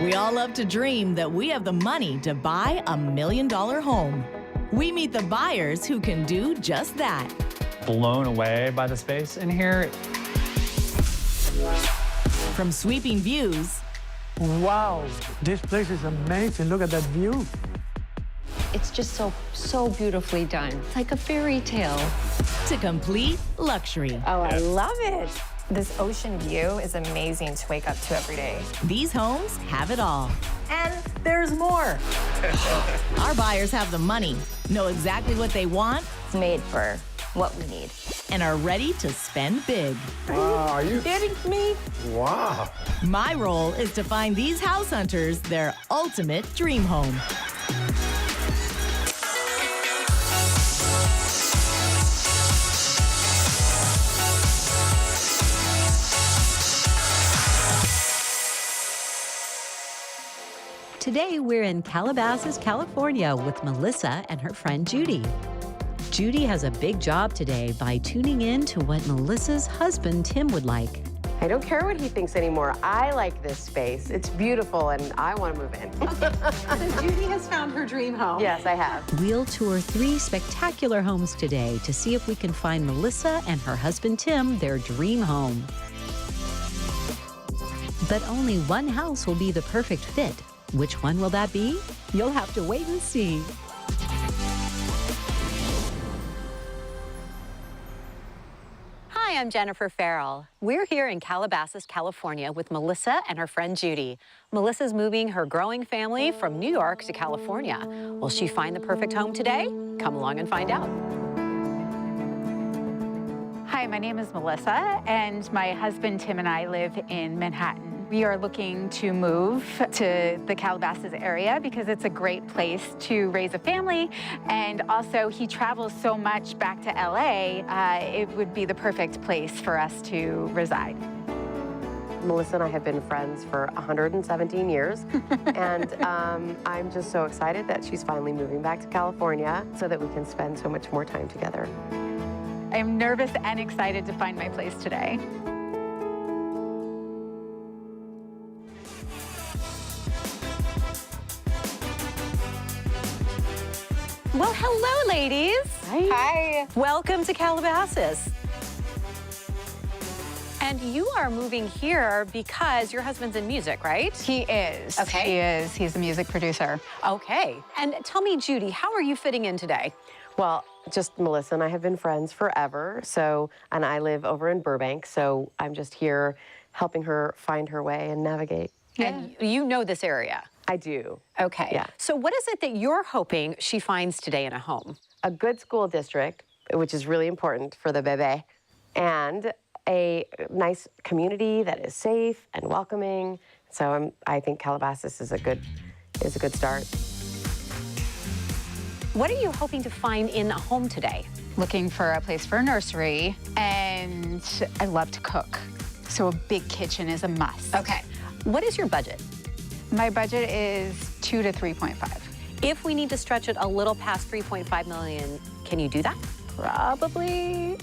We all love to dream that we have the money to buy a $1 million home. We meet the buyers who can do just that. Blown away by the space in here. From sweeping views. Wow, this place is amazing. Look at that view. It's just so beautifully done. It's like a fairy tale. To complete luxury. Oh, I love it. This ocean view is amazing to wake up to every day. These homes have it all. And there's more. Our buyers have the money, know exactly what they want. It's made for what we need. And are ready to spend big. Are you Kidding me? Wow. My role is to find these house hunters their ultimate dream home. Today, we're in Calabasas, California with Melissa and her friend Judy. Judy has a big job today by tuning in to what Melissa's husband, Tim, would like. I don't care what he thinks anymore. I like this space. It's beautiful, and I want to move in. So Judy has found her dream home. Yes, I have. We'll tour 3 spectacular homes today to see if we can find Melissa and her husband, Tim, their dream home. But only one house will be the perfect fit. Which one will that be? You'll have to wait and see. Hi, I'm Jennifer Farrell. We're here in Calabasas, California with Melissa and her friend Judy. Melissa's moving her growing family from New York to California. Will she find the perfect home today? Come along and find out. Hi, my name is Melissa, and my husband Tim and I live in Manhattan. We are looking to move to the Calabasas area because it's a great place to raise a family, and also he travels so much back to LA, it would be the perfect place for us to reside. Melissa and I have been friends for 117 years, and I'm just so excited that she's finally moving back to California so that we can spend so much more time together. I'm nervous and excited to find my place today. Well, hello, ladies. Hi. Welcome to Calabasas. And you are moving here because your husband's in music, right? He is. Okay. He is. He's a music producer. Okay. And tell me, Judy, how are you fitting in today? Well, just Melissa and I have been friends forever, and I live over in Burbank, so I'm just here helping her find her way and navigate. Yeah. And you know this area? I do. Okay. Yeah. So what is it that you're hoping she finds today in a home? A good school district, which is really important for the bebe, and a nice community that is safe and welcoming. So I think Calabasas is a good start. What are you hoping to find in a home today? Looking for a place for a nursery, and I love to cook. So a big kitchen is a must. Okay. What is your budget? My budget is 2 to 3.5. If we need to stretch it a little past 3.5 million, can you do that? Probably.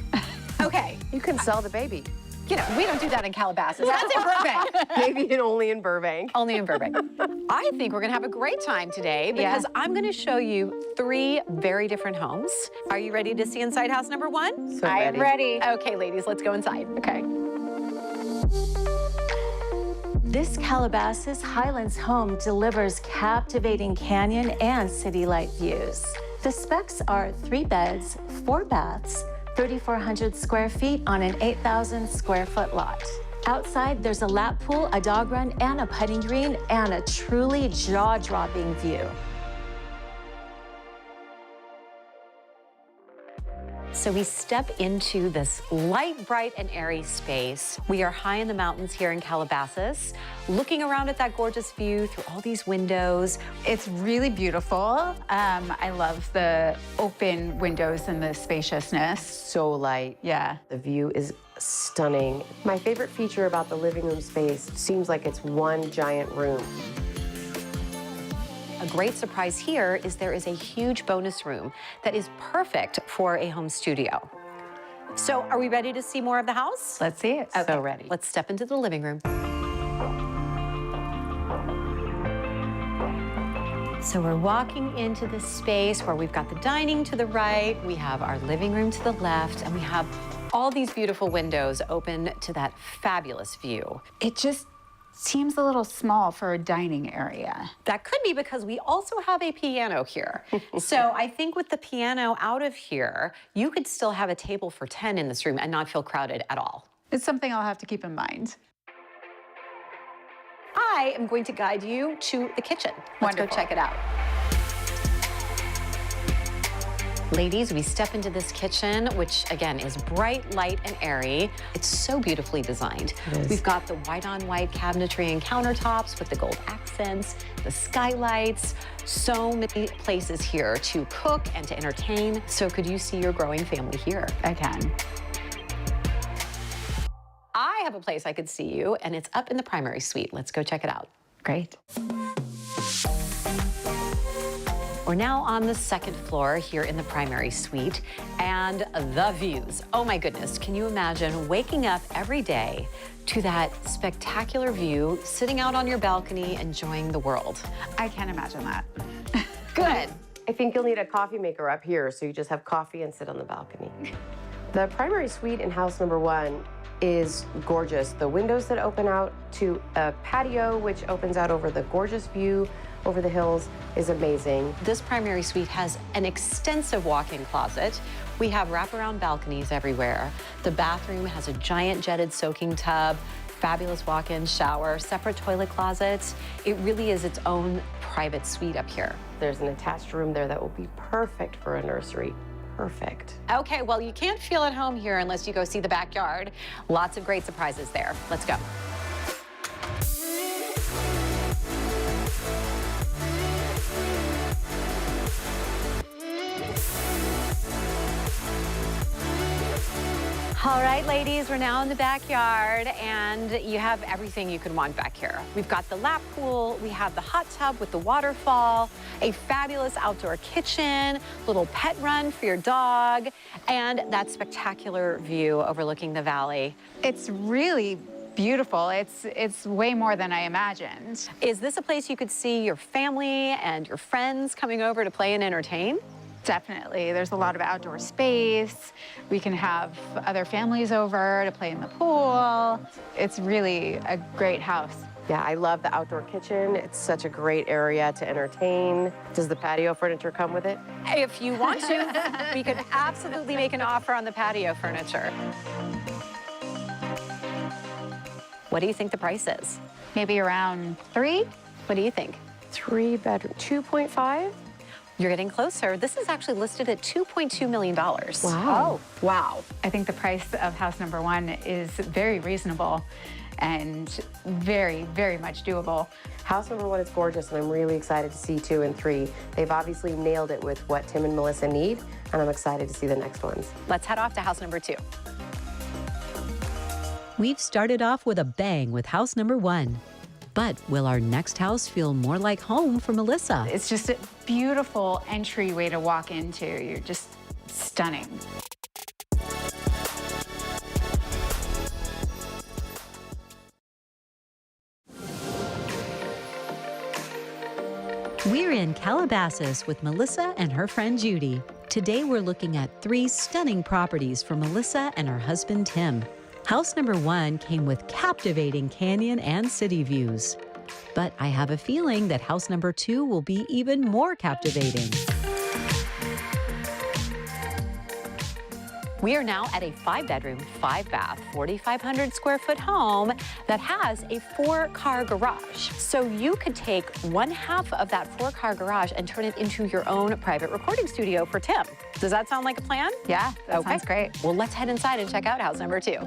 Okay. You can sell the baby. You know, we don't do that in Calabasas. That's in Burbank. Maybe only in Burbank. Only in Burbank. I think we're gonna have a great time today because I'm gonna show you 3 very different homes. Are you ready to see inside house number 1? So I'm ready. Okay, ladies, let's go inside. Okay. This Calabasas Highlands home delivers captivating canyon and city light views. The specs are 3 beds, 4 baths, 3,400 square feet on an 8,000 square foot lot. Outside, there's a lap pool, a dog run, and a putting green, and a truly jaw-dropping view. So we step into this light, bright, and airy space. We are high in the mountains here in Calabasas, looking around at that gorgeous view through all these windows. It's really beautiful. I love the open windows and the spaciousness. So light. Yeah. The view is stunning. My favorite feature about the living room space seems like it's one giant room. A great surprise here is there is a huge bonus room that is perfect for a home studio. So are we ready to see more of the house? Let's see it. Okay. So ready. Let's step into the living room. So we're walking into this space where we've got the dining to the right, we have our living room to the left, and we have all these beautiful windows open to that fabulous view. It just seems a little small for a dining area. That could be because we also have a piano here. So I think with the piano out of here, you could still have a table for 10 in this room and not feel crowded at all. It's something I'll have to keep in mind. I am going to guide you to the kitchen. Let's go check it out. Ladies, we step into this kitchen, which again is bright, light, and airy. It's so beautifully designed. We've got the white-on-white cabinetry and countertops with the gold accents, the skylights, so many places here to cook and to entertain. So could you see your growing family here? I can. I have a place I could see you, and it's up in the primary suite. Let's go check it out. Great. We're now on the second floor here in the primary suite, and the views. Oh my goodness, can you imagine waking up every day to that spectacular view, sitting out on your balcony, enjoying the world? I can't imagine that. Good. I think you'll need a coffee maker up here, so you just have coffee and sit on the balcony. The primary suite in house number 1 is gorgeous. The windows that open out to a patio, which opens out over the gorgeous view over the hills, is amazing. This primary suite has an extensive walk-in closet. We have wraparound balconies everywhere. The bathroom has a giant jetted soaking tub, fabulous walk-in shower, separate toilet closets. It really is its own private suite up here. There's an attached room there that will be perfect for a nursery. Perfect. Okay, well, you can't feel at home here unless you go see the backyard. Lots of great surprises there. Let's go. All right, ladies, we're now in the backyard, and you have everything you could want back here. We've got the lap pool, we have the hot tub with the waterfall, a fabulous outdoor kitchen, little pet run for your dog, and that spectacular view overlooking the valley. It's really beautiful. It's way more than I imagined. Is this a place you could see your family and your friends coming over to play and entertain? Definitely. There's a lot of outdoor space. We can have other families over to play in the pool. It's really a great house. Yeah, I love the outdoor kitchen. It's such a great area to entertain. Does the patio furniture come with it? If you want to, we could absolutely make an offer on the patio furniture. What do you think the price is? Maybe around 3? What do you think? 3 bedroom, 2.5? You're getting closer. This is actually listed at $2.2 million. Wow. Oh, wow. I think the price of house number 1 is very reasonable and very, very much doable. House number 1 is gorgeous, and I'm really excited to see 2 and 3. They've obviously nailed it with what Tim and Melissa need, and I'm excited to see the next ones. Let's head off to house number 2. We've started off with a bang with house number 1. But will our next house feel more like home for Melissa? It's just a beautiful entryway to walk into. You're just stunning. We're in Calabasas with Melissa and her friend Judy. Today we're looking at 3 stunning properties for Melissa and her husband Tim. House number 1 came with captivating canyon and city views. But I have a feeling that house number 2 will be even more captivating. We are now at a 5-bedroom, 5-bath, 4,500 square foot home that has a 4-car garage. So you could take 1/2 of that 4-car garage and turn it into your own private recording studio for Tim. Does that sound like a plan? Yeah, that sounds great. Well, let's head inside and check out house number 2.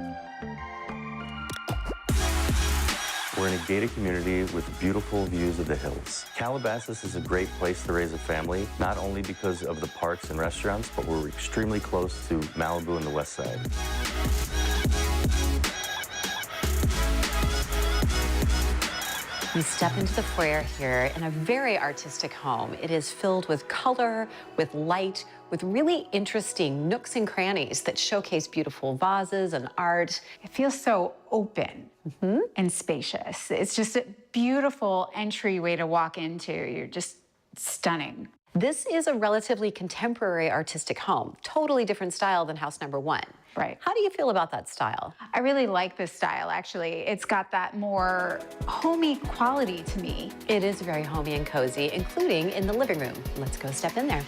We're in a gated community with beautiful views of the hills. Calabasas is a great place to raise a family, not only because of the parks and restaurants, but we're extremely close to Malibu and the West Side. We step into the foyer here in a very artistic home. It is filled with color, with light, with really interesting nooks and crannies that showcase beautiful vases and art. It feels so open and spacious. It's just a beautiful entryway to walk into. You're just stunning. This is a relatively contemporary artistic home, totally different style than house number 1. Right. How do you feel about that style? I really like this style, actually. It's got that more homey quality to me. It is very homey and cozy, including in the living room. Let's go step in there.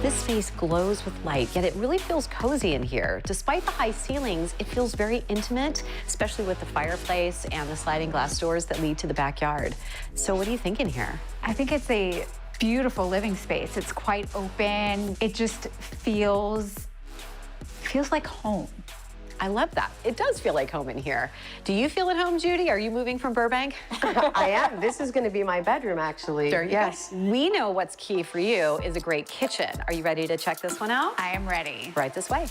This space glows with light, yet it really feels cozy in here. Despite the high ceilings, it feels very intimate, especially with the fireplace and the sliding glass doors that lead to the backyard. So what do you think in here? I think it's a beautiful living space. It's quite open. It just feels like home. I love that. It does feel like home in here. Do you feel at home, Judy? Are you moving from Burbank? I am. This is going to be my bedroom, actually. There you go. We know what's key for you is a great kitchen. Are you ready to check this one out? I am ready. Right this way.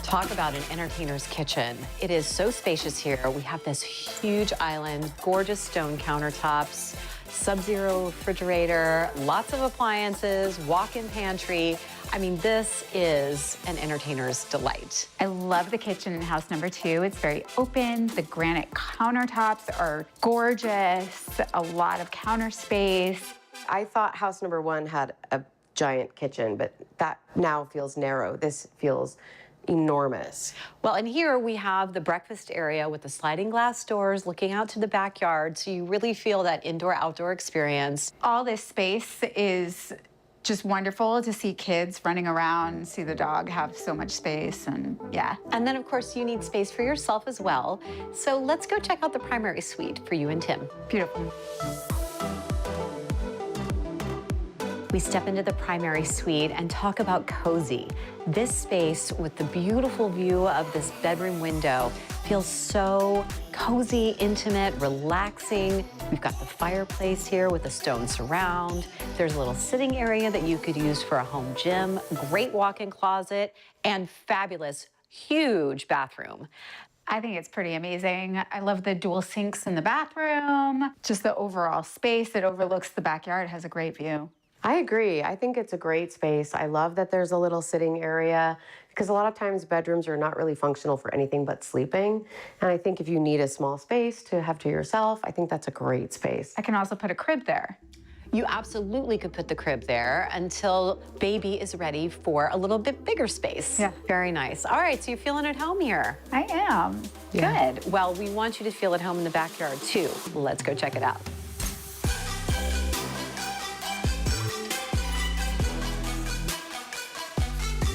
Talk about an entertainer's kitchen. It is so spacious here. We have this huge island, gorgeous stone countertops, sub-zero refrigerator, lots of appliances, walk-in pantry. I mean, this is an entertainer's delight. I love the kitchen in house number 2. It's very open. The granite countertops are gorgeous. A lot of counter space. I thought house number 1 had a giant kitchen, but that now feels narrow. This feels enormous. Well, and here we have the breakfast area with the sliding glass doors looking out to the backyard, so you really feel that indoor-outdoor experience. All this space is just wonderful to see kids running around, see the dog have so much space, and yeah. And then, of course, you need space for yourself as well. So let's go check out the primary suite for you and Tim. Beautiful. We step into the primary suite and talk about cozy. This space with the beautiful view of this bedroom window feels so cozy, intimate, relaxing. We've got the fireplace here with a stone surround. There's a little sitting area that you could use for a home gym, great walk-in closet, and fabulous, huge bathroom. I think it's pretty amazing. I love the dual sinks in the bathroom. Just the overall space that overlooks the backyard has a great view. I agree. I think it's a great space. I love that there's a little sitting area because a lot of times bedrooms are not really functional for anything but sleeping. And I think if you need a small space to have to yourself, I think that's a great space. I can also put a crib there. You absolutely could put the crib there until baby is ready for a little bit bigger space. Yeah. Very nice. All right, so you're feeling at home here. I am. Yeah. Good. Well, we want you to feel at home in the backyard too. Let's go check it out.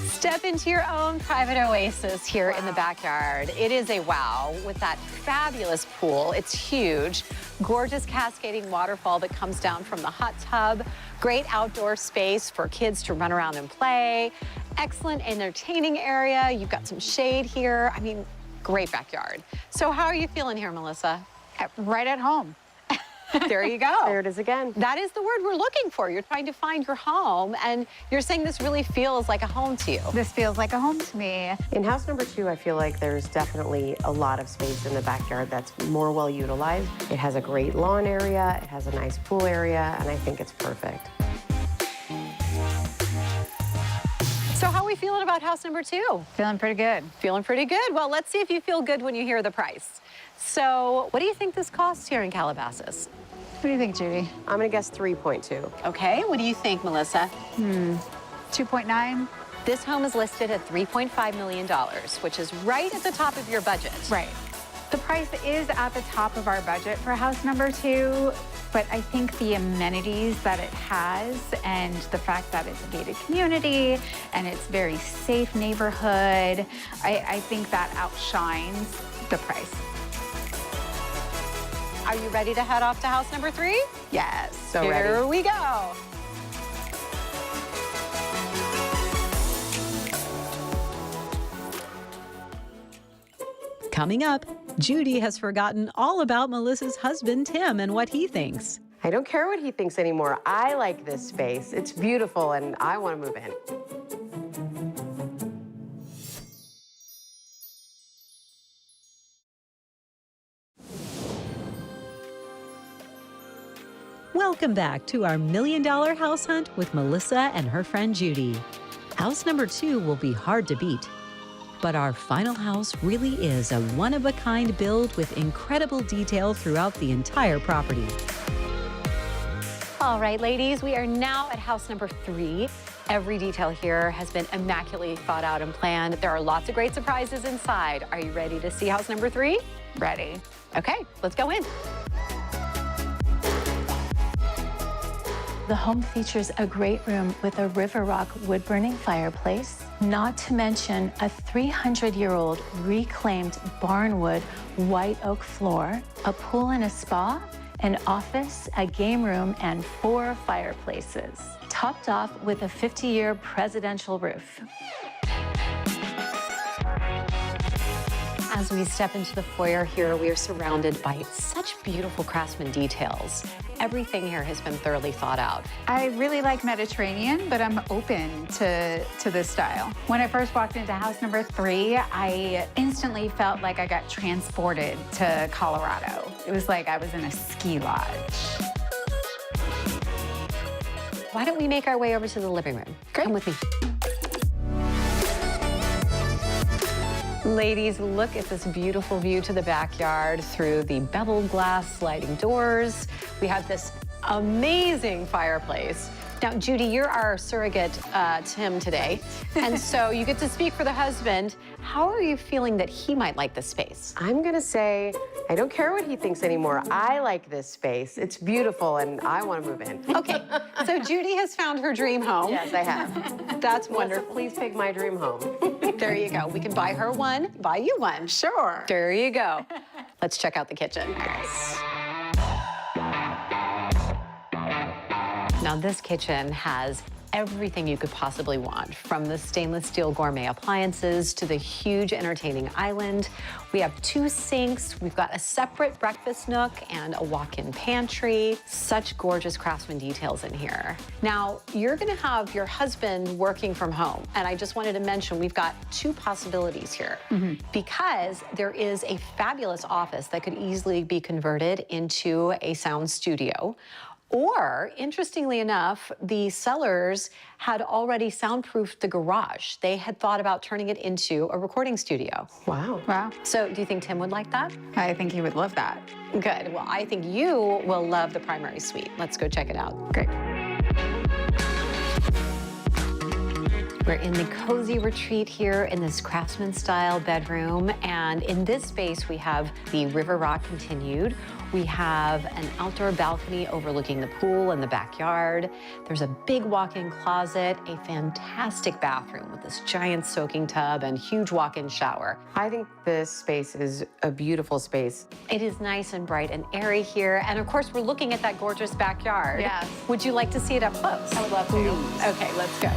Step into your own private oasis here in the backyard. It is a wow with that fabulous pool. It's huge. Gorgeous cascading waterfall that comes down from the hot tub. Great outdoor space for kids to run around and play. Excellent entertaining area. You've got some shade here. I mean, great backyard. So how are you feeling here, Melissa? Right at home. There you go. There it is again. That is the word we're looking for. You're trying to find your home, and you're saying this really feels like a home to you. This feels like a home to me. In house number 2, I feel like there's definitely a lot of space in the backyard that's more well utilized. It has a great lawn area, it has a nice pool area, and I think it's perfect. So how are we feeling about house number 2? Feeling pretty good. Feeling pretty good. Well, let's see if you feel good when you hear the price. So what do you think this costs here in Calabasas? What do you think, Judy? I'm gonna guess 3.2. Okay, what do you think, Melissa? 2.9? This home is listed at $3.5 million, which is right at the top of your budget. Right. The price is at the top of our budget for house number 2, but I think the amenities that it has and the fact that it's a gated community and it's very safe neighborhood, I think that outshines the price. Are you ready to head off to house number 3? Yes. So Here ready. we go. Coming up, Judy has forgotten all about Melissa's husband, Tim, and what he thinks. I don't care what he thinks anymore. I like this space. It's beautiful, and I want to move in. Welcome back to our $1 Million House Hunt with Melissa and her friend Judy. House number 2 will be hard to beat. But our final house really is a one-of-a-kind build with incredible detail throughout the entire property. All right, ladies, we are now at house number 3. Every detail here has been immaculately thought out and planned. There are lots of great surprises inside. Are you ready to see house number 3? Ready. Okay, let's go in. The home features a great room with a river rock wood-burning fireplace, not to mention a 300-year-old reclaimed barnwood white oak floor, a pool and a spa, an office, a game room, and 4 fireplaces, topped off with a 50-year presidential roof. As we step into the foyer here, we are surrounded by such beautiful Craftsman details. Everything here has been thoroughly thought out. I really like Mediterranean, but I'm open to this style. When I first walked into house number 3, I instantly felt like I got transported to Colorado. It was like I was in a ski lodge. Why don't we make our way over to the living room? Great. Come with me. Ladies, look at this beautiful view to the backyard through the beveled glass sliding doors. We have this amazing fireplace. Now, Judy, you're our surrogate Tim today, and so you get to speak for the husband. How are you feeling that he might like this space? I'm gonna say, I don't care what he thinks anymore. I like this space. It's beautiful, and I want to move in. Okay, so Judy has found her dream home. Yes, I have. That's wonderful. Please pick my dream home. There you go. We can buy her one, buy you one. Sure. There you go. Let's check out the kitchen. Now, this kitchen has everything you could possibly want, from the stainless steel gourmet appliances to the huge entertaining island. We have 2 sinks. We've got a separate breakfast nook and a walk-in pantry. Such gorgeous Craftsman details in here. Now, you're gonna have your husband working from home, and I just wanted to mention we've got 2 possibilities here, because there is a fabulous office that could easily be converted into a sound studio. Or, interestingly enough, the sellers had already soundproofed the garage. They had thought about turning it into a recording studio. Wow. Wow. So do you think Tim would like that? I think he would love that. Good. Well, I think you will love the primary suite. Let's go check it out. Great. We're in the cozy retreat here in this Craftsman style bedroom. And in this space, we have the river rock continued. We have an outdoor balcony overlooking the pool and the backyard. There's a big walk-in closet, a fantastic bathroom with this giant soaking tub and huge walk-in shower. I think this space is a beautiful space. It is nice and bright and airy here. And of course, we're looking at that gorgeous backyard. Yes. Would you like to see it up close? I would love to. Okay, let's go.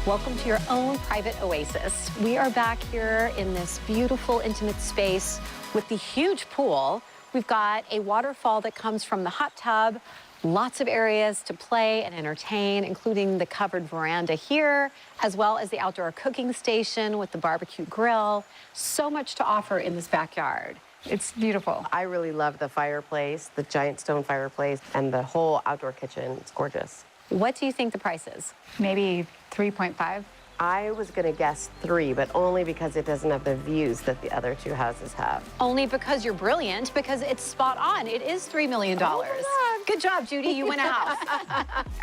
Welcome to your own private oasis. We are back here in this beautiful, intimate space with the huge pool. We've got a waterfall that comes from the hot tub, lots of areas to play and entertain, including the covered veranda here, as well as the outdoor cooking station with the barbecue grill. So much to offer in this backyard. It's beautiful. I really love the fireplace, the giant stone fireplace, and the whole outdoor kitchen. It's gorgeous. What do you think the price is? Maybe 3.5. I was gonna guess 3, but only because it doesn't have the views that the other 2 houses have. Only because you're brilliant, because it's spot on. It is $3 million. Oh, good job, Judy. You win a house.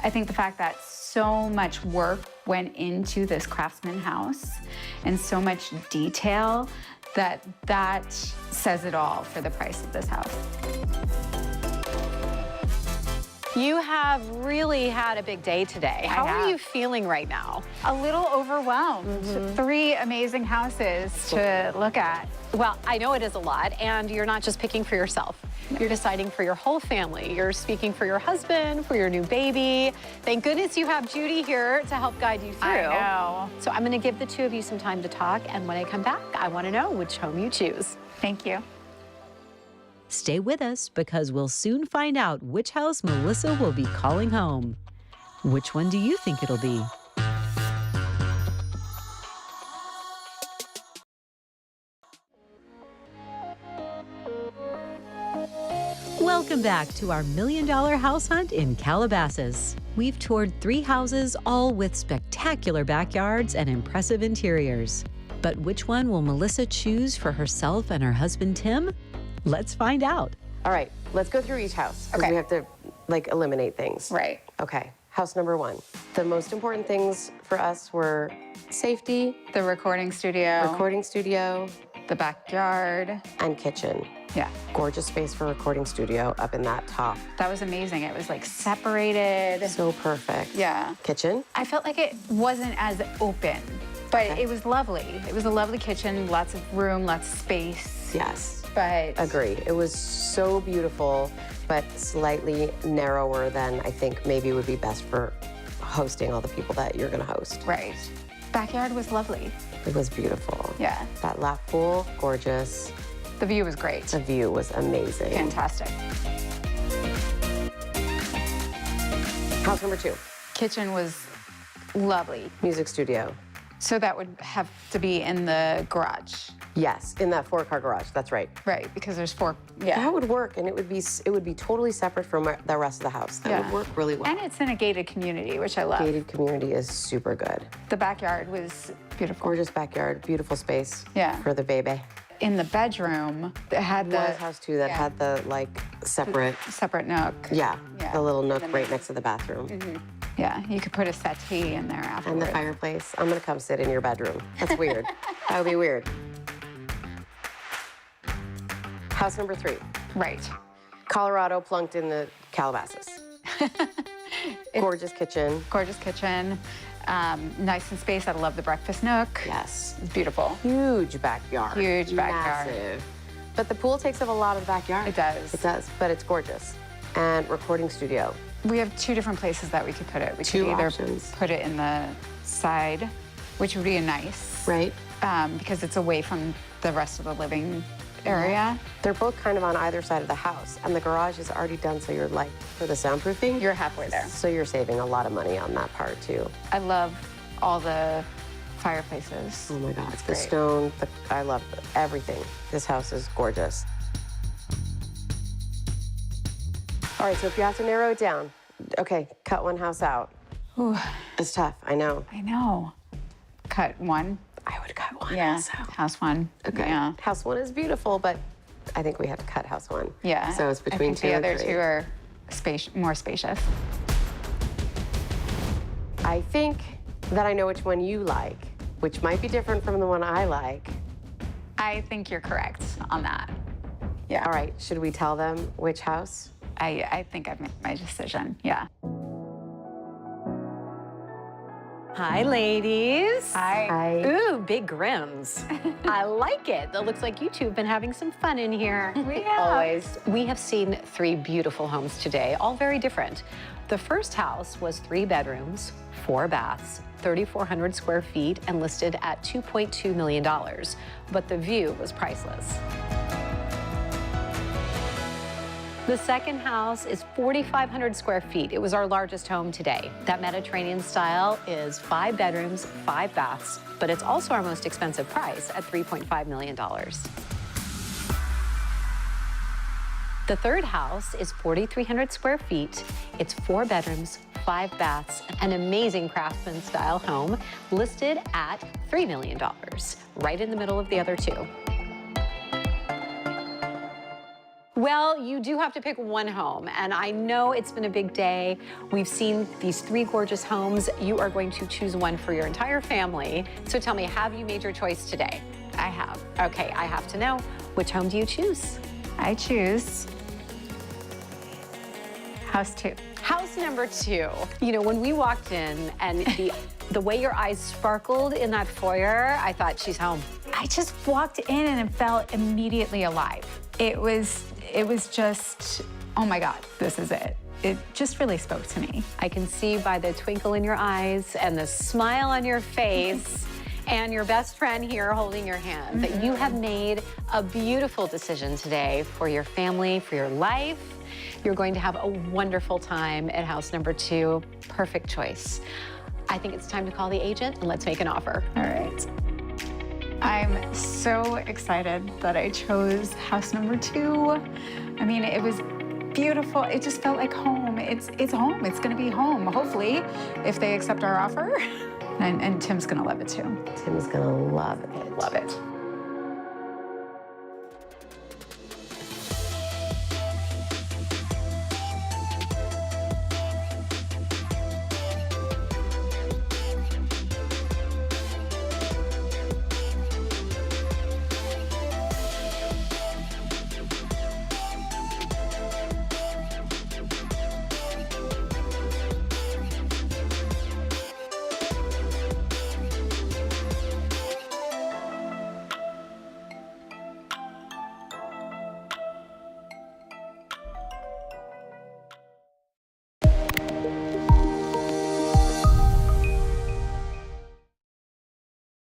I think the fact that so much work went into this Craftsman house and so much detail, that says it all for the price of this house. You have really had a big day today. How are you feeling right now? A little overwhelmed. 3 amazing houses to look at. Well, I know it is a lot, and you're not just picking for yourself. You're deciding for your whole family. You're speaking for your husband, for your new baby. Thank goodness you have Judy here to help guide you through. I know. So I'm gonna give the 2 of you some time to talk, and when I come back, I wanna know which home you choose. Thank you. Stay with us because we'll soon find out which house Melissa will be calling home. Which one do you think it'll be? Welcome back to our $1 Million House Hunt in Calabasas. We've toured 3 houses, all with spectacular backyards and impressive interiors. But which one will Melissa choose for herself and her husband, Tim? Let's find out. All right, let's go through each house, because we have to, like, eliminate things. Right. Okay, house number 1. The most important things for us were safety, The recording studio, the backyard, and kitchen. Yeah. Gorgeous space for recording studio up in that top. That was amazing. It was like separated. So perfect. Yeah. Kitchen? I felt like it wasn't as open, but it was lovely. It was a lovely kitchen, lots of room, lots of space. Yes. But Agreed. It was so beautiful, but slightly narrower than I think maybe would be best for hosting all the people that you're gonna host. Right. Backyard was lovely. It was beautiful. Yeah. That lap pool, gorgeous. The view was great. The view was amazing. Fantastic. House number 2. Kitchen was lovely. Music studio. So that would have to be in the garage. Yes, in that 4-car garage. That's right. Right, because there's 4. Yeah. That would work, and it would be totally separate from the rest of the house. That would work really well. And it's in a gated community, which I love. Gated community is super good. The backyard was beautiful. Gorgeous backyard, beautiful space. Yeah. For the baby. In the bedroom, it had the One house too that had the like separate nook. Yeah, Yeah. the little nook right next to the bathroom. Yeah, you could put a settee in there And afterwards. the fireplace. I'm gonna come sit in your bedroom. That's weird. That would be weird. House number 3. Right. Colorado plunked in the Calabasas. Gorgeous kitchen. Gorgeous kitchen. Nice and space. I love the breakfast nook. Yes. It's beautiful. Huge backyard. Huge backyard. Massive. But the pool takes up a lot of the backyard. It does. It does, but it's gorgeous. And recording studio. We have 2 different places that we could put it. We Two could either options. put it in the side, which would be nice. Right. Because it's away from the rest of the living area. They're both kind of on either side of the house, and the garage is already done, so you're like, for the soundproofing, You're halfway there. so you're saving a lot of money on that part too. I love all the fireplaces. Oh my God, the great. stone, I love everything. This house is gorgeous. All right, so if you have to narrow it down, okay, cut one house out. Ooh, It's tough, I know. I know. Cut one. I would cut one Yeah, house out. house one. Okay, Yeah. house 1 is beautiful, but I think we have to cut house 1. Yeah. So it's between I 2 think and the other 3. 2 are more spacious. I think that I know which one you like, which might be different from the one I like. I think you're correct on that. Yeah. All right, should we tell them which house? I think I've made my decision. Yeah. Hi, ladies. Hi. Ooh, big grins. I like it. It looks like you two have been having some fun in here. We have. Always. We have seen 3 beautiful homes today, all very different. The first house was 3 bedrooms, 4 baths, 3,400 square feet, and listed at $2.2 million. But the view was priceless. The second house is 4,500 square feet. It was our largest home today. That Mediterranean style is 5 bedrooms, 5 baths, but it's also our most expensive price at $3.5 million. The third house is 4,300 square feet. It's 4 bedrooms, 5 baths, an amazing Craftsman style home listed at $3 million, right in the middle of the other 2. Well, you do have to pick one home, and I know it's been a big day. We've seen these 3 gorgeous homes. You are going to choose one for your entire family. So tell me, have you made your choice today? I have. Okay, I have to know, which home do you choose? I choose house 2. House number 2. You know, when we walked in and the way your eyes sparkled in that foyer, I thought she's home. I just walked in and felt immediately alive. It was just, oh my God, this is it. It just really spoke to me. I can see by the twinkle in your eyes and the smile on your face and your best friend here holding your hand that you have made a beautiful decision today for your family, for your life. You're going to have a wonderful time at house number 2. Perfect choice. I think it's time to call the agent and let's make an offer. All right. I'm so excited that I chose house number 2. I mean, it was beautiful. It just felt like home. It's home. It's going to be home, hopefully, if they accept our offer. And Tim's going to love it too. Tim's gonna love it. Love it.